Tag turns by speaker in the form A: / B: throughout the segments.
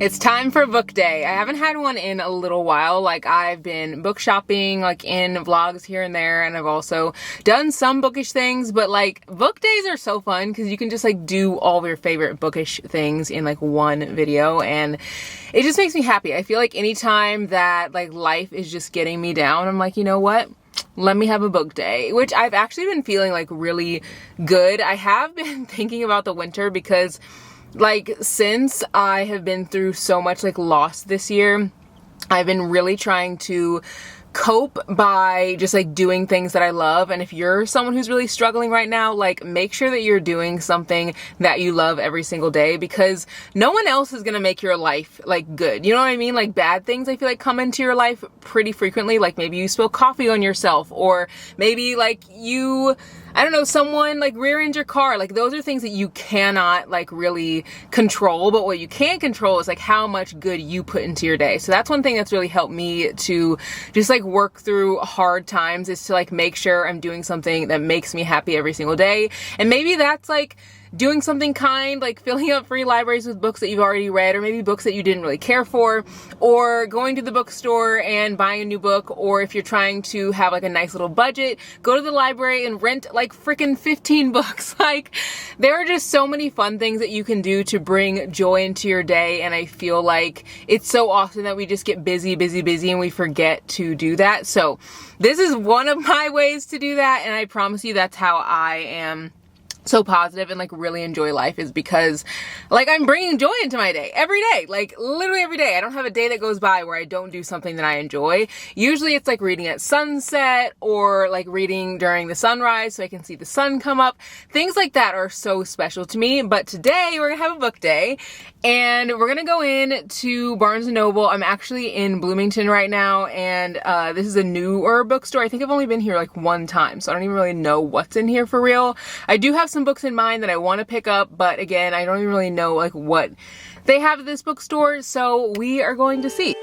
A: It's time for book day. I haven't had one in a little while. Like, I've been book shopping, like, in vlogs here and there, and I've also done some bookish things, but like, book days are so fun because you can just like do all of your favorite bookish things in like one video, and it just makes me happy. I feel like anytime that like life is just getting me down, I'm like, you know what? Let me have a book day, which I've actually been feeling like really good. I have been thinking about the winter because like, since I have been through so much like loss this year, I've been really trying to cope by just like doing things that I love. And if you're someone who's really struggling right now, like, make sure that you're doing something that you love every single day, because no one else is gonna make your life like good. You know what I mean? Like, bad things I feel like come into your life pretty frequently. Like, maybe you spill coffee on yourself, or maybe like I don't know, someone like rear-ends your car. Like, those are things that you cannot like really control, but what you can control is like how much good you put into your day. So that's one thing that's really helped me to just like work through hard times, is to like make sure I'm doing something that makes me happy every single day. And maybe that's like doing something kind, like filling up free libraries with books that you've already read, or maybe books that you didn't really care for, or going to the bookstore and buying a new book, or if you're trying to have like a nice little budget, go to the library and rent like freaking 15 books. Like, there are just so many fun things that you can do to bring joy into your day, and I feel like it's so often that we just get busy and we forget to do that. So this is one of my ways to do that, and I promise you that's how I am so positive and like really enjoy life, is because like I'm bringing joy into my day every day, like literally every day. I don't have a day that goes by where I don't do something that I enjoy. Usually it's like reading at sunset, or like reading during the sunrise so I can see the sun come up. Things like that are so special to me. But today we're gonna have a book day, and we're gonna go in to Barnes & Noble. I'm actually in Bloomington right now, and this is a newer bookstore. I think I've only been here like one time, so I don't even really know what's in here for real. I do have some books in mind that I want to pick up, but again, I don't even really know like what they have at this bookstore, so we are going to see.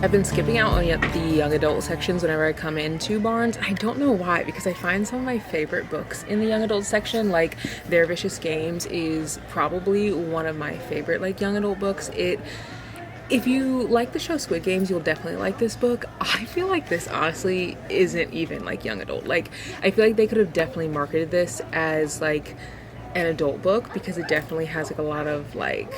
A: I've been skipping out on the young adult sections whenever I come into Barnes. I don't know why, because I find some of my favorite books in the young adult section. Like, Their Vicious Games is probably one of my favorite like young adult books. If you like the show Squid Games, you'll definitely like this book. I feel like this honestly isn't even like young adult. Like, I feel like they could have definitely marketed this as like an adult book, because it definitely has like a lot of like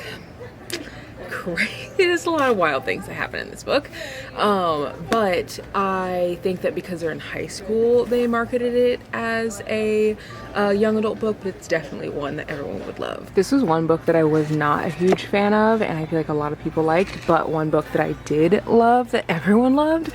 A: there's a lot of wild things that happen in this book, but I think that because they're in high school, they marketed it as a young adult book, but it's definitely one that everyone would love. This was one book that I was not a huge fan of, and I feel like a lot of people liked, but one book that I did love, that everyone loved,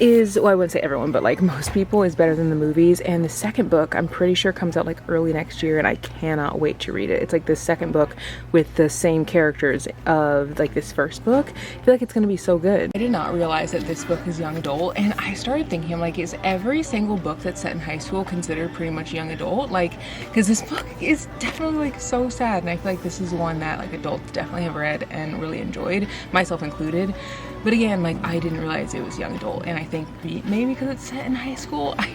A: is, well, I wouldn't say everyone, but like most people, is Better Than the Movies. And the second book, I'm pretty sure, comes out like early next year, and I cannot wait to read it. It's like the second book with the same characters of like this first book. I feel like it's gonna be so good. I did not realize that this book is young adult, and I started thinking, I'm like, is every single book that's set in high school considered pretty much young adult? Like, because this book is definitely like so sad, and I feel like this is one that like adults definitely have read and really enjoyed, myself included. But again, like, I didn't realize it was young adult, and I think maybe because it's set in high school, I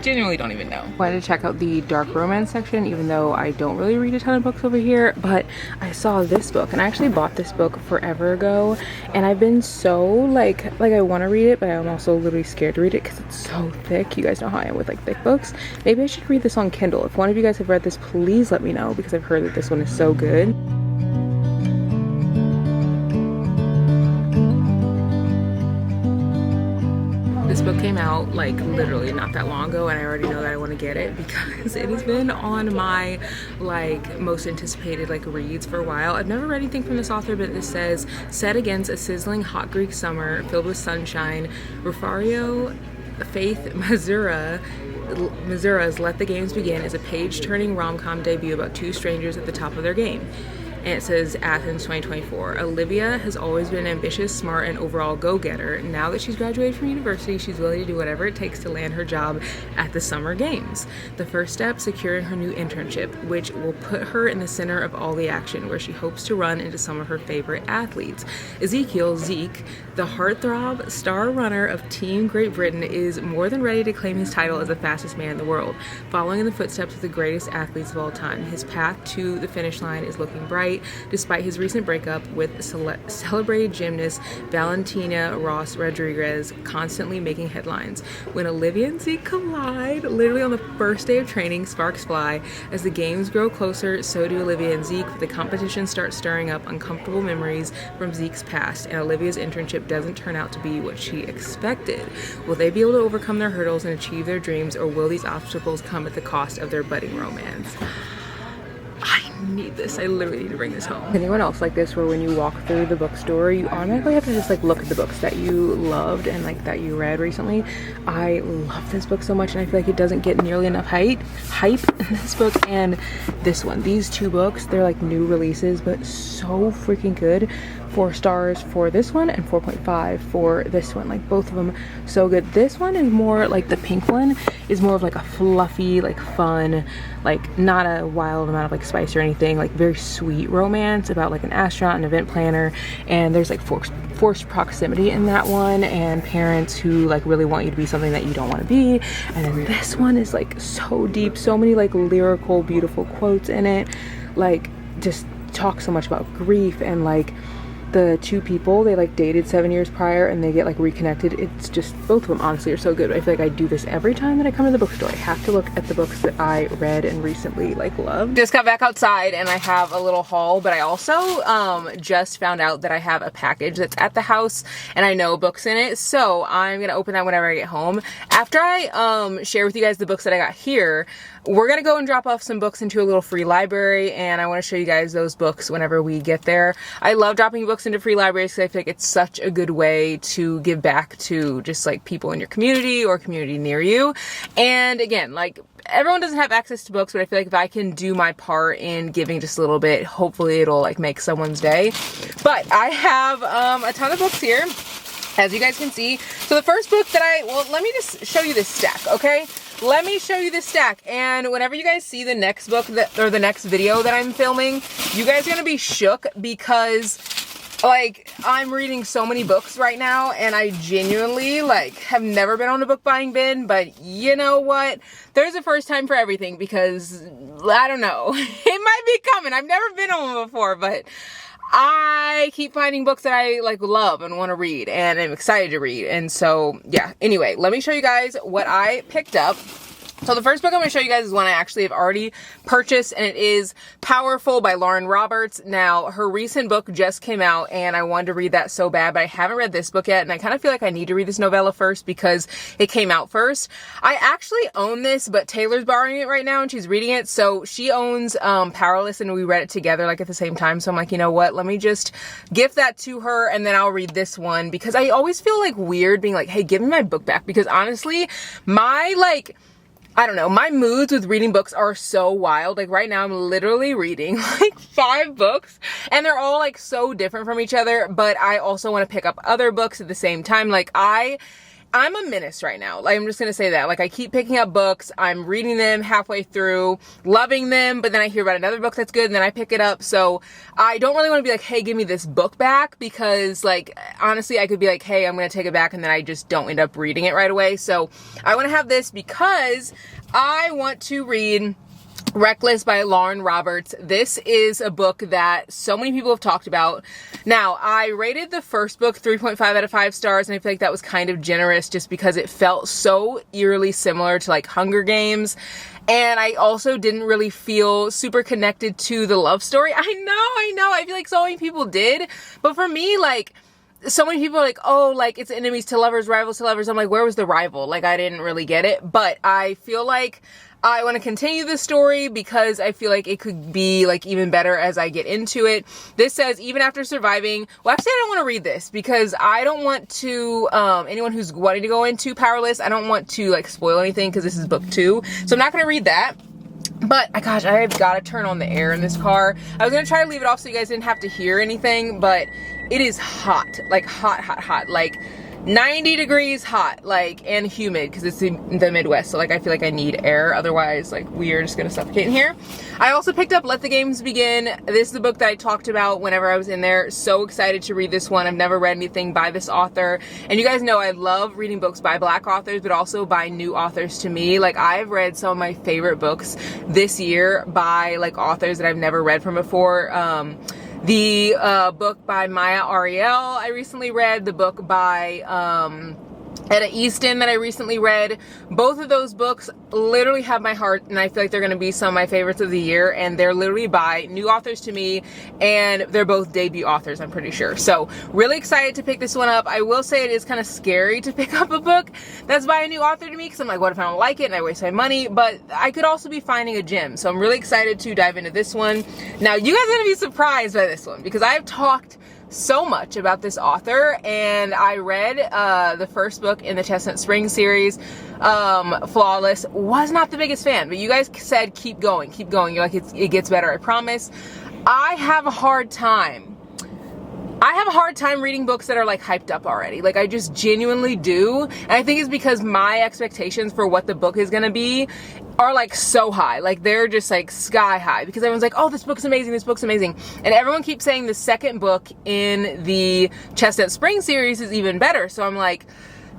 A: genuinely don't even know. I wanted to check out the dark romance section, even though I don't really read a ton of books over here, but I saw this book, and I actually bought this book forever ago, and I've been so like I want to read it, but I'm also literally scared to read it because it's so thick. You guys know how I am with like thick books. Maybe I should read this on Kindle. If one of you guys have read this, please let me know, because I've heard that this one is so good. This book came out like literally not that long ago, and I already know that I want to get it because it has been on my like most anticipated like reads for a while. I've never read anything from this author, but this says, set against a sizzling hot Greek summer filled with sunshine, Refario Faith Misura's Let the Games Begin is a page-turning rom-com debut about two strangers at the top of their game. and it says Athens 2024. Olivia has always been ambitious, smart, and overall go-getter. Now that she's graduated from university, she's willing to do whatever it takes to land her job at the Summer Games. The first step, securing her new internship, which will put her in the center of all the action, where she hopes to run into some of her favorite athletes. Ezekiel, Zeke, the heartthrob star runner of Team Great Britain, is more than ready to claim his title as the fastest man in the world, following in the footsteps of the greatest athletes of all time. His path to the finish line is looking bright, despite his recent breakup with celebrated gymnast Valentina Ross Rodriguez constantly making headlines. When Olivia and Zeke collide, literally on the first day of training, sparks fly. As the games grow closer, so do Olivia and Zeke. The competition starts stirring up uncomfortable memories from Zeke's past, and Olivia's internship doesn't turn out to be what she expected. Will they be able to overcome their hurdles and achieve their dreams, or will these obstacles come at the cost of their budding romance? I need this. I literally need to bring this home. Anyone else like this, where when you walk through the bookstore, you automatically have to just like look at the books that you loved and like that you read recently? I love this book so much, and I feel like it doesn't get nearly enough hype in this book and this one. These two books, they're like new releases, but so freaking good. 4 stars for this one and 4.5 for this one. Like both of them so good. This one is more like, the pink one is more of like a fluffy, like fun, like not a wild amount of like spice or anything, like very sweet romance about like an astronaut, an event planner, and there's like forced proximity in that one, and parents who like really want you to be something that you don't want to be. And then this one is like so deep, so many like lyrical, beautiful quotes in it, like just talk so much about grief, and like the two people, they like dated 7 years prior and they get like reconnected. It's just, both of them honestly are so good. I feel like I do this every time that I come to the bookstore. I have to look at the books that I read and recently like loved. Just got back outside and I have a little haul, but I also just found out that I have a package that's at the house and I know books in it, so I'm gonna open that whenever I get home. After I share with you guys the books that I got here, we're gonna go and drop off some books into a little free library, and I want to show you guys those books whenever we get there. I love dropping books into free libraries because I feel like it's such a good way to give back to just like people in your community or community near you. And again, like, everyone doesn't have access to books, but I feel like if I can do my part in giving just a little bit, hopefully it'll like make someone's day. But I have a ton of books here, as you guys can see. So the first book that well, let me just show you this stack, okay? Let me show you this stack, and whenever you guys see the next book or the next video that I'm filming, you guys are gonna be shook because like I'm reading so many books right now, and I genuinely like have never been on a book buying bin, but you know what? There's a first time for everything, because I don't know, it might be coming. I've never been on one before, but I keep finding books that I like love and want to read and I'm excited to read. And so yeah, anyway, let me show you guys what I picked up. So the first book I'm going to show you guys is one I actually have already purchased, and it is Powerful by Lauren Roberts. Now, her recent book just came out and I wanted to read that so bad, but I haven't read this book yet, and I kind of feel like I need to read this novella first because it came out first. I actually own this, but Taylor's borrowing it right now and she's reading it. So she owns Powerless, and we read it together like at the same time. So I'm like, you know what? Let me just gift that to her and then I'll read this one, because I always feel like weird being like, hey, give me my book back, because honestly, my I don't know, my moods with reading books are so wild. Like right now I'm literally reading like 5 books and they're all like so different from each other, but I also want to pick up other books at the same time. Like I'm a menace right now. Like, I'm just gonna say that. Like, I keep picking up books, I'm reading them halfway through, loving them, but then I hear about another book that's good and then I pick it up. So I don't really want to be like, hey, give me this book back, because like honestly I could be like, hey, I'm gonna take it back, and then I just don't end up reading it right away. So I want to have this because I want to read Reckless by Lauren Roberts. This is a book that so many people have talked about. Now, I rated the first book 3.5 out of 5 stars, and I feel like that was kind of generous just because it felt so eerily similar to like Hunger Games. And I also didn't really feel super connected to the love story. I know. I feel like so many people did. But for me, like, so many people are like, oh, like it's enemies to lovers, rivals to lovers. I'm like, where was the rival? Like, I didn't really get it. But I feel like I want to continue the story because I feel like it could be like even better as I get into it. This says, even after surviving, well, actually I don't want to read this because I don't want to, anyone who's wanting to go into Powerless, I don't want to like spoil anything because this is book 2. So I'm not going to read that. But gosh, I've got to turn on the air in this car. I was gonna try to leave it off so you guys didn't have to hear anything, but it is hot, like hot, like 90 degrees hot, like, and humid because it's the Midwest. So like I feel like I need air, otherwise like we're just gonna suffocate in here. I also picked up Let the Games Begin. This is the book that I talked about whenever I was in there. So excited to read this one. I've never read anything by this author, and you guys know I love reading books by Black authors, but also by new authors to me. Like, I've read some of my favorite books this year by like authors that I've never read from before. The book by Maya Ariel I recently read, the book by Etta Easton that I recently read. Both of those books literally have my heart, and I feel like they're going to be some of my favorites of the year, and they're literally by new authors to me, and they're both debut authors, I'm pretty sure. So really excited to pick this one up. I will say it is kind of scary to pick up a book that's by a new author to me, because I'm like, what if I don't like it and I waste my money? But I could also be finding a gem, so I'm really excited to dive into this one. Now, you guys are going to be surprised by this one, because I've talked so much about this author, and I read the first book in the Chestnut Spring series, Flawless. Was not the biggest fan, but you guys said keep going. You're like, it gets better, I promise. I have a hard time reading books that are like hyped up already. Like, I just genuinely do. And I think it's because my expectations for what the book is gonna be are like so high. Like, they're just like sky high, because everyone's like, oh, this book's amazing, this book's amazing. And everyone keeps saying the second book in the Chestnut Spring series is even better. So I'm like,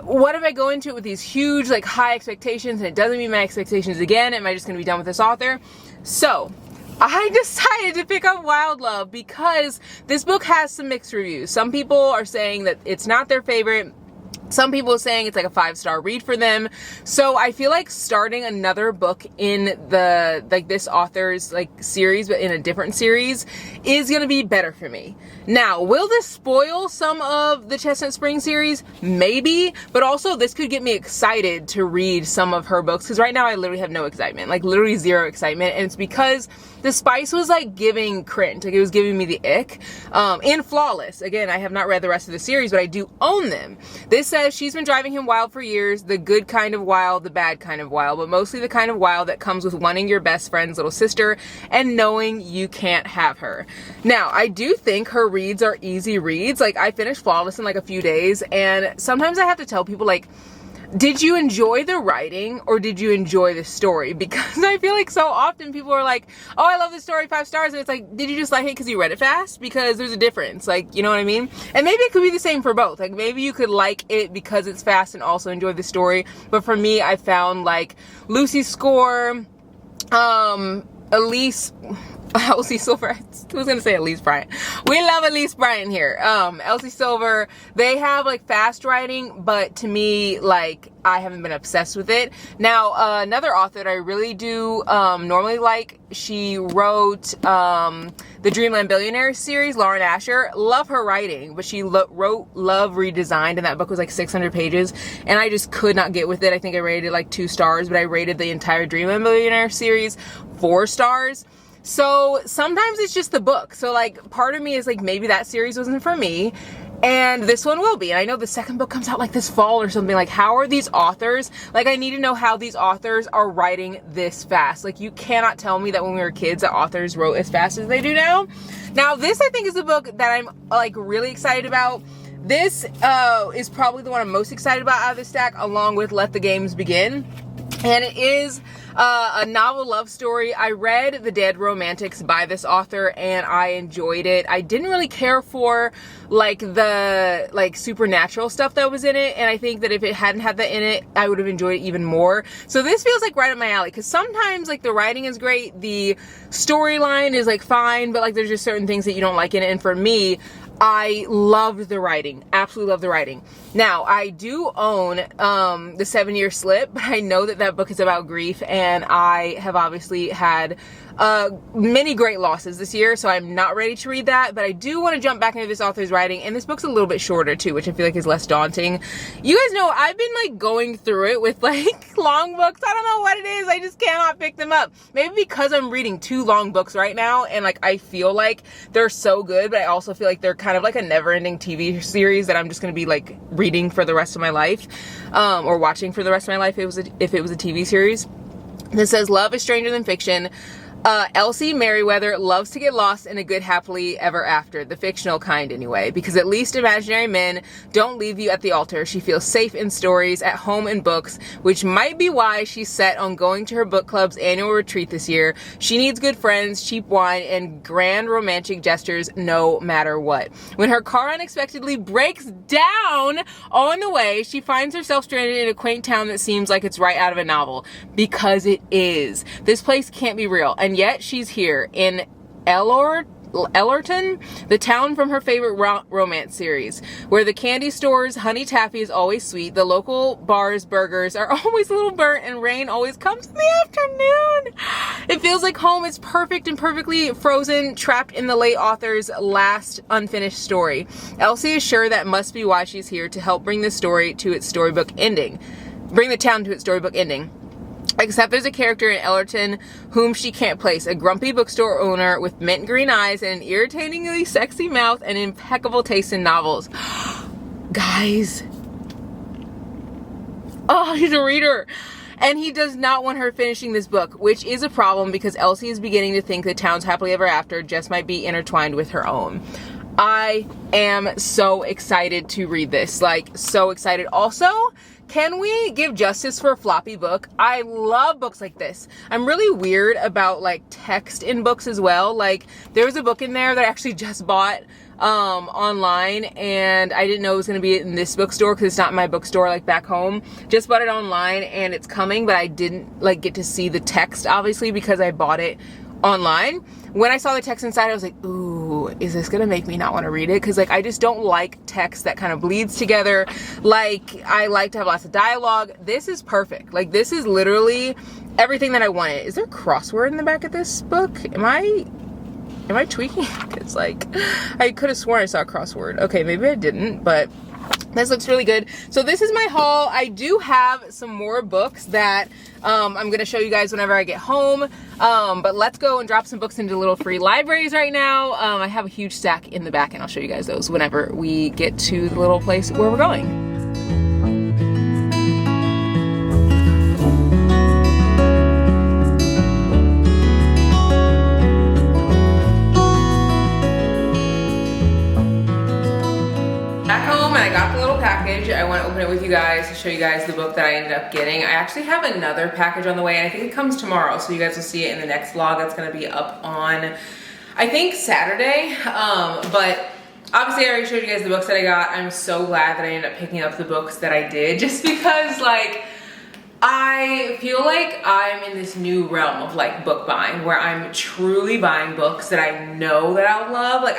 A: what if I go into it with these huge like high expectations and it doesn't meet my expectations again? Am I just gonna be done with this author? So I decided to pick up Wild Love because this book has some mixed reviews. Some people are saying that it's not their favorite. Some people are saying it's like a 5-star read for them. So I feel like starting another book in the, like, this author's like series, but in a different series, is gonna be better for me. Now, will this spoil some of the Chestnut Spring series? Maybe, but also this could get me excited to read some of her books, because right now I literally have no excitement, like literally zero excitement, and it's because the spice was like giving cringe, like it was giving me the ick. In Flawless, again, I have not read the rest of the series, but I do own them. This says she's been driving him wild for years, the good kind of wild, the bad kind of wild, but mostly the kind of wild that comes with wanting your best friend's little sister and knowing you can't have her. Now, I do think her reads are easy reads. Like, I finished Flawless in like a few days, and sometimes I have to tell people, like, did you enjoy the writing or did you enjoy the story? Because I feel like so often people are like, oh, I love this story, 5 stars. And it's like, did you just like it because you read it fast? Because there's a difference. Like, you know what I mean? And maybe it could be the same for both. Like, maybe you could like it because it's fast and also enjoy the story. But for me, I found like Lucy's score, Elsie Silver, I was gonna say Elise Bryant. We love Elise Bryant here. Elsie Silver, they have like fast writing, but to me, like, I haven't been obsessed with it. Now, another author that I really do normally like, she wrote the Dreamland Billionaire series, Lauren Asher. Love her writing, but she wrote Love Redesigned, and that book was like 600 pages, and I just could not get with it. I think I rated it like 2 stars, but I rated the entire Dreamland Billionaire series 4 stars. So sometimes it's just the book. So like, part of me is like, maybe that series wasn't for me, and this one will be. And I know the second book comes out like this fall or something. Like, how are these authors, like, I need to know how these authors are writing this fast. Like, you cannot tell me that when we were kids that authors wrote as fast as they do now. Now, this I think is a book that I'm like really excited about. This is probably the one I'm most excited about out of the stack, along with Let the Games Begin. And it is a novel love story. I read The Dead Romantics by this author and I enjoyed it. I didn't really care for like the like supernatural stuff that was in it, and I think that if it hadn't had that in it, I would have enjoyed it even more. So this feels like right up my alley, because sometimes like the writing is great, the storyline is like fine, but like there's just certain things that you don't like in it, and for me, I loved the writing. Absolutely love the writing. Now, I do own The 7-Year Slip, but I know that that book is about grief, and I have obviously had many great losses this year, so I'm not ready to read that, but I do want to jump back into this author's writing, and this book's a little bit shorter too, which I feel like is less daunting. You guys know I've been like going through it with like long books. I don't know what it is, I just cannot pick them up. Maybe because I'm reading 2 long books right now, and like I feel like they're so good, but I also feel like they're kind of like a never-ending TV series that I'm just going to be like reading for the rest of my life, or watching for the rest of my life if it was a TV series. This says, love is stranger than fiction. Elsie Merriweather loves to get lost in a good happily ever after, the fictional kind anyway, because at least imaginary men don't leave you at the altar. She feels safe in stories, at home in books, which might be why she's set on going to her book club's annual retreat this year. She needs good friends, cheap wine, and grand romantic gestures no matter what. When her car unexpectedly breaks down on the way, she finds herself stranded in a quaint town that seems like it's right out of a novel, because it is. This place can't be real. And yet she's here in Ellerton, the town from her favorite romance series, where the candy store's honey taffy is always sweet, the local bar's burgers are always a little burnt, and rain always comes in the afternoon. It feels like home is perfect and perfectly frozen, trapped in the late author's last unfinished story. Elsie is sure that must be why she's here, to help bring the story to its storybook ending. Bring the town to its storybook ending. Except there's a character in Ellerton whom she can't place, a grumpy bookstore owner with mint green eyes and an irritatingly sexy mouth and impeccable taste in novels. Guys. Oh, he's a reader. And he does not want her finishing this book, which is a problem because Elsie is beginning to think the town's happily ever after just might be intertwined with her own. I am so excited to read this. Like, so excited. Also, can we give justice for a floppy book? I love books like this. I'm really weird about like text in books as well. Like, there was a book in there that I actually just bought online, and I didn't know it was going to be in this bookstore because it's not in my bookstore like back home. Just bought it online and it's coming, but I didn't like get to see the text obviously because I bought it online. When I saw the text inside, I was like, ooh, is this gonna make me not want to read it? Because like, I just don't like text that kind of bleeds together. Like, I like to have lots of dialogue. This is perfect. Like, this is literally everything that I wanted. Is there a crossword in the back of this book? Am I tweaking? It's like, I could have sworn I saw a crossword. Okay, maybe I didn't, but this looks really good. So this is my haul. I do have some more books that I'm going to show you guys whenever I get home. But let's go and drop some books into little free libraries right now. I have a huge stack in the back and I'll show you guys those whenever we get to the little place where we're going. I want to open it with you guys to show you guys the book that I ended up getting. I actually have another package on the way, and I think it comes tomorrow, so you guys will see it in the next vlog. That's going to be up on, I think, Saturday. But obviously I already showed you guys the books that I got. I'm so glad that I ended up picking up the books that I did, just because like I feel like I'm in this new realm of like book buying where I'm truly buying books that I know that I'll love. Like,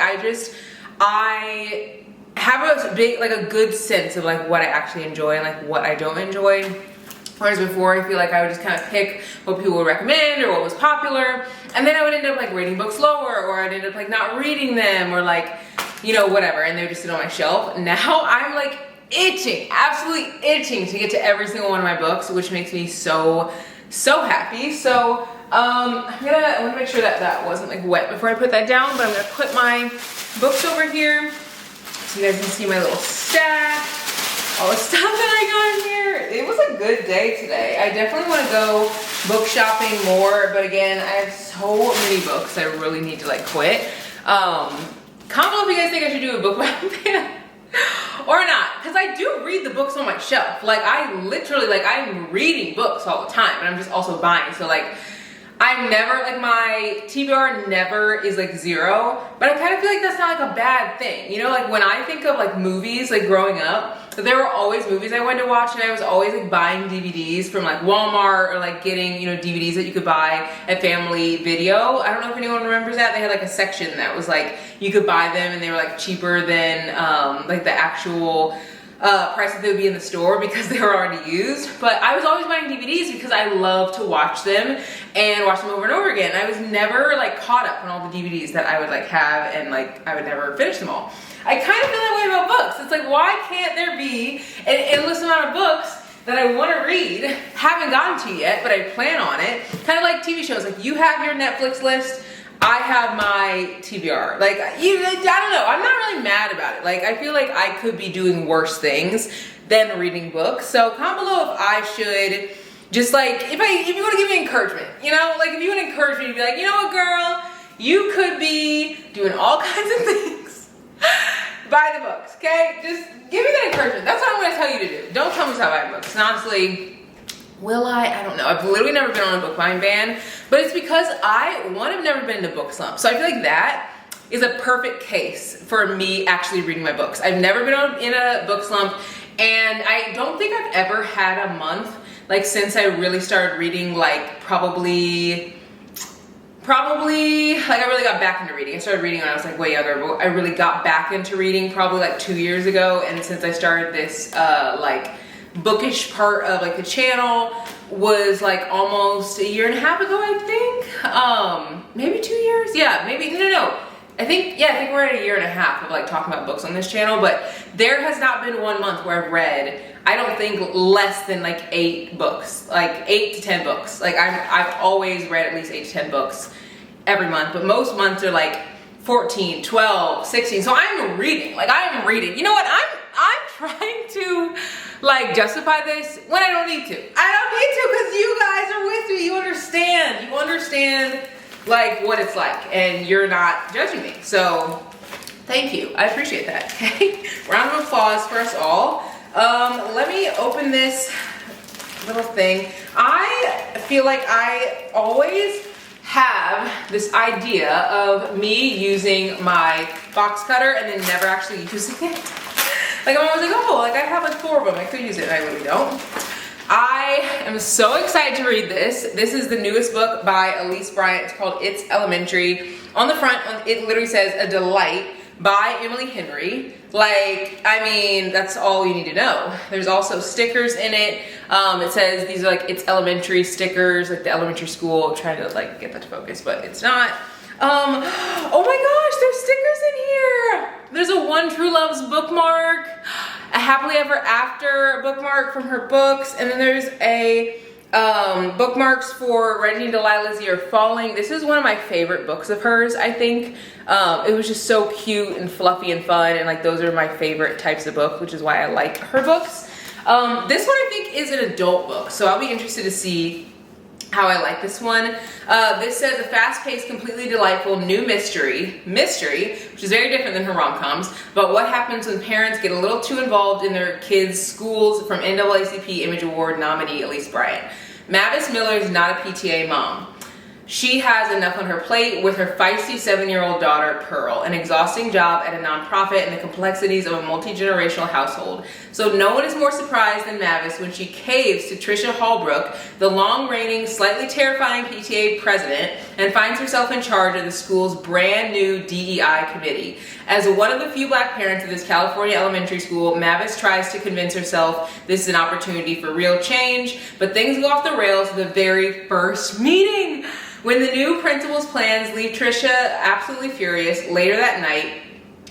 A: I have a big, like a good sense of like what I actually enjoy and like what I don't enjoy. Whereas before, I feel like I would just kind of pick what people would recommend or what was popular, and then I would end up like rating books lower, or I'd end up like not reading them, or like, you know, whatever, and they would just sit on my shelf. Now I'm like itching, absolutely itching to get to every single one of my books, which makes me so happy. So I want to make sure that that wasn't like wet before I put that down, but I'm gonna put my books over here so you guys can see my little stack, all the stuff that I got in here. It was a good day today. I definitely want to go book shopping more, but again, I have so many books I really need to like quit. Comment below if you guys think I should do a book ban or not, because I do read the books on my shelf. Like, I literally, like, I'm reading books all the time, and I'm just also buying. So like, I'm never, like, my TBR never is like 0, but I kind of feel like that's not like a bad thing. You know, like when I think of like movies, like growing up, there were always movies I wanted to watch, and I was always like buying DVDs from like Walmart, or like getting, you know, DVDs that you could buy at Family Video. I don't know if anyone remembers that. They had like a section that was like, you could buy them and they were like cheaper than like the actual price that they would be in the store because they were already used. But I was always buying DVDs because I love to watch them and watch them over and over again. I was never like caught up on all the DVDs that I would like have, and like I would never finish them all. I kind of feel that way about books. It's like, why can't there be an endless amount of books that I want to read, haven't gotten to yet, but I plan on it? Kind of like TV shows. Like, you have your Netflix list, I have my TBR. Like, I don't know. I'm not really mad about it. Like, I feel like I could be doing worse things than reading books. So comment below if I should just like, if you want to give me encouragement, you know, like if you want to encourage me to be like, you know what, girl, you could be doing all kinds of things. Buy the books, okay? Just give me that encouragement. That's what I'm going to tell you to do. Don't tell me to buy books. And honestly, will I don't know. I've literally never been on a book buying ban, but it's because I've never been in a book slump. So I feel like that is a perfect case for me actually reading my books. I've never been in a book slump, and I don't think I've ever had a month, like since I really started reading, like probably, like I really got back into reading. I started reading when I was like way younger, but I really got back into reading probably like 2 years ago. And since I started this like bookish part of like the channel was like almost 1.5 years ago, I think. Maybe 2 years. Yeah, maybe, no. I think we're at 1.5 years of like talking about books on this channel, but there has not been 1 month where I've read, I don't think, less than like 8 books, like 8 to 10 books. Like I've always read at least 8 to 10 books every month, but most months are like 14, 12, 16. So I'm reading, You know what? I'm trying to like justify this when I don't need to. I don't need to, because you guys are with me. You understand like what it's like, and you're not judging me. So thank you. I appreciate that. Okay. Round of applause for us all. Let me open this little thing. I feel like I always have this idea of me using my box cutter and then never actually using it. Like I'm always like, oh, like I have like 4 of them, I could use it, and I really don't. I am so excited to read this. This is the newest book by Elise Bryant. It's called It's Elementary. On the front, it literally says A Delight by Emily Henry. Like, I mean, that's all you need to know. There's also stickers in it. It says these are like It's Elementary stickers, like the elementary school. I'm trying to like get that to focus, but it's not. Oh my gosh, there's stickers in here. There's a One True Love's bookmark, a Happily Ever After bookmark from her books, and then there's a bookmarks for Reggie and Delilah's Year Falling. This is one of my favorite books of hers, I think. It was just so cute and fluffy and fun, and like those are my favorite types of book, which is why I like her books. This one I think is an adult book, so I'll be interested to see how I like this one. This says a fast-paced, completely delightful new mystery, which is very different than her rom-coms, but what happens when parents get a little too involved in their kids' schools, from NAACP Image Award nominee Elise Bryant. Mavis Miller is not a PTA mom. She has enough on her plate with her feisty 7-year-old daughter, Pearl, an exhausting job at a nonprofit, and the complexities of a multi-generational household. So no one is more surprised than Mavis when she caves to Trisha Hallbrook, the long-reigning, slightly terrifying PTA president, and finds herself in charge of the school's brand new DEI committee. As one of the few black parents of this California elementary school, Mavis tries to convince herself this is an opportunity for real change, but things go off the rails at the very first meeting. When the new principal's plans leave Trisha absolutely furious, later that night,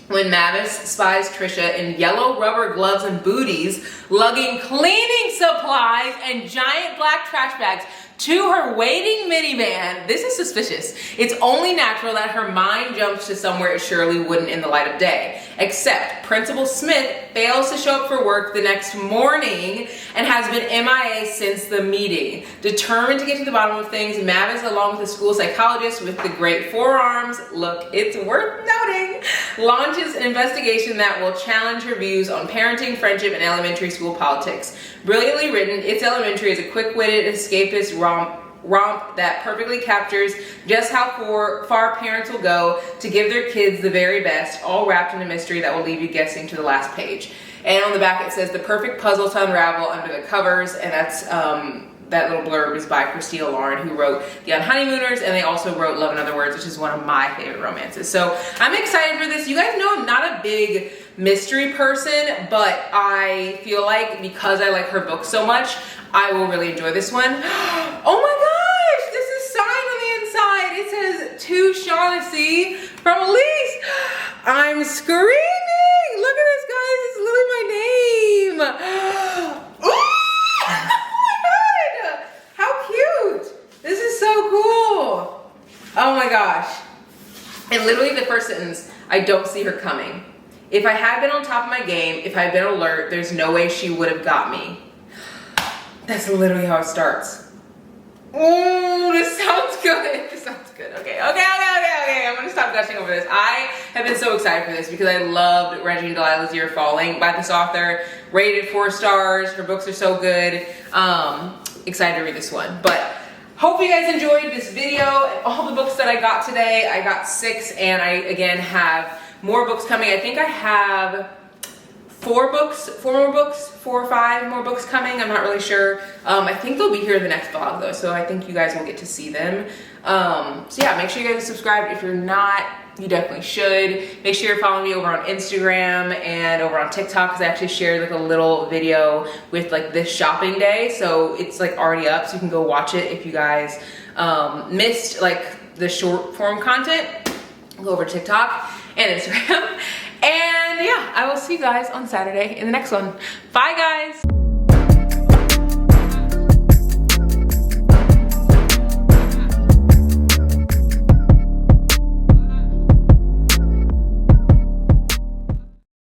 A: when Mavis spies Trisha in yellow rubber gloves and booties, lugging cleaning supplies and giant black trash bags to her waiting minivan, this is suspicious. It's only natural that her mind jumps to somewhere it surely wouldn't in the light of day. Except Principal Smith fails to show up for work the next morning and has been MIA since the meeting. Determined to get to the bottom of things, Mavis, along with the school psychologist with the great forearms, look, it's worth noting, launches an investigation that will challenge her views on parenting, friendship, and elementary school politics. Brilliantly written, It's Elementary is a quick-witted, escapist romp that perfectly captures just how far parents will go to give their kids the very best, all wrapped in a mystery that will leave you guessing to the last page. And on the back it says, the perfect puzzle to unravel under the covers, and that's that little blurb is by Christina Lauren, who wrote The Honeymooners, and they also wrote Love in Other Words, which is one of my favorite romances. So I'm excited for this. You guys know I'm not a big mystery person, but I feel like because I like her book so much, I will really enjoy this one. Oh my gosh, this is signed on the inside. It says, to Shaughnessy from Elise. I'm screaming. Look at this, guys. It's literally my name. This is so cool. Oh my gosh. And literally the first sentence, I don't see her coming. If I had been on top of my game, if I had been alert, there's no way she would have got me. That's literally how it starts. Oh, this sounds good. This sounds good. Okay. I'm gonna stop gushing over this. I have been so excited for this because I loved Reggie and Delilah's Year Falling by this author. Rated 4 stars. Her books are so good. Excited to read this one. But hope you guys enjoyed this video. All the books that I got today, I got 6, and I again have more books coming. I think I have 4 or 5 more books coming. I'm not really sure. I think they'll be here in the next vlog though, so I think you guys will get to see them. So yeah, make sure you guys are subscribed. If you're not, you definitely should. Make sure you're following me over on Instagram and over on TikTok, because I actually shared like a little video with like this shopping day, so it's like already up, so you can go watch it if you guys missed like the short form content. Go over to TikTok and Instagram. And yeah, I will see you guys on Saturday in the next one. Bye guys.